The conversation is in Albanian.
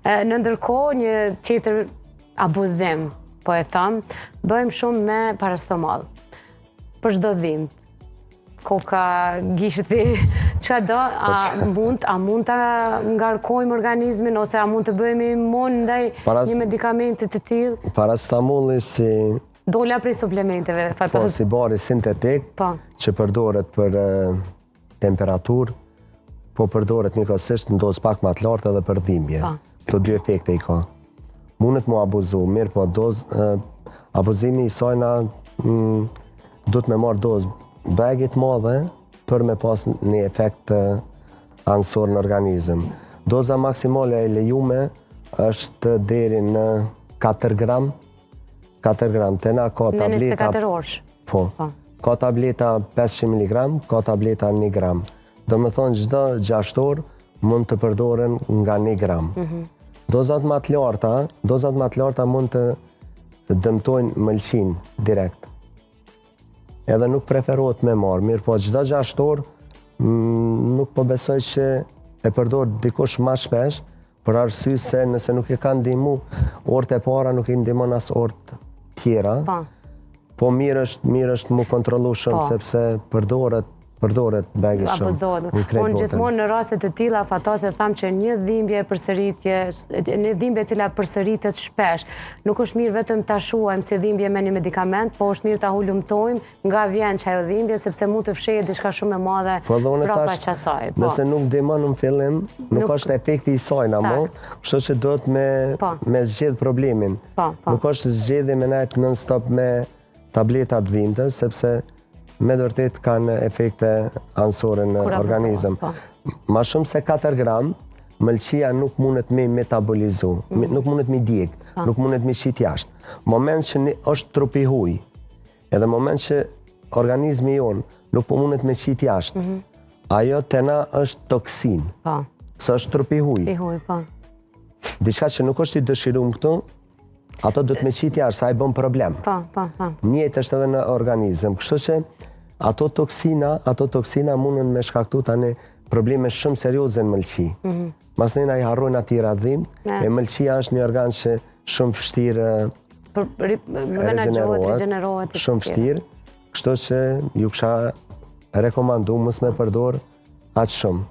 Në ndërkohë një tjetër abuzim, po e tham, bëjmë shumë me parastomall. Për çdo dhimbje. Koka, gishti, çka do, a mund ta ngarkojmë organizmin ose a mund të bëhemi imun ndaj një medikamenti të tillë? Parastamolli si dola prej suplementeve, fatos. Po, si bari sintetik, që përdoret për temperaturë, po përdoret njëkohësisht në dozë pak më të lartë edhe për dhimbje. Këto dy efekte i ka. Mundet mu abuzu, mirë po abuzimi i sajna du të me marrë dozë begit madhe për me pas një efekt anësor në organizëm. Doza maksimale e lejume është deri në 4 gram. 4 gram, tena ka tableta... Në 24 orësh? Po. Ka tableta 500 mg, ka tableta 1 gram. Do me thonë çdo 6 orë mund të përdoren nga 1 gram. Dozat më të larta mund të dëmtojnë mëlçin direkt. Edhe nuk preferohet me marrë, mirë po çdo 6 orë nuk po besoj që e përdor dikush më shpesh, për arsye se nëse nuk e ka ndihmu orët e para, nuk i ndihmon as orët tjera. Po mirë është mu kontrollu shumë, sepse përdoret begi shumë. Unë gjithmonë në raste të tilla fatose tham që një dhimbje e cila përsëritet shpesh, nuk është mirë vetëm ta shuajmë si dhimbje me një medikament, po është mirë ta hulumtojmë nga vjen që ajo dhimbje, sepse mund të fshehet diçka shumë e madhe brapa asaj. Nëse nuk ndihmon në fillim, nuk është efekti i saj mo, kështu që duhet me zgjedh problemin. Nuk është zgjedhje me nejt non-stop me tabletat dhimbjes, sepse me vërtet kanë efekte anësore në organizëm. Ma shumë se 4 gram, mëlçia nuk mundet me metabolizu, nuk mundet me djeg, nuk mundet me shit jashtë. Moment që është trupi huj, edhe moment që organizmi jonë nuk po mundet me shit jashtë, ajo tena është toksin, së është trupi huj. Diçka që nuk është i dëshirum këtu, ato do të me qitë jashtë, sa i bën problem. Njëjtë është edhe në organizëm. Kështu që ato toksina mundën me shkaktu tani probleme shumë serioze në mëlçi. Masnina i harrojnë atyra dhimbje, e mëlçia është një organ që shumë vështirë regenerohet. Shumë vështirë. Kështu që ju kisha rekomandu mos me përdor aq shumë.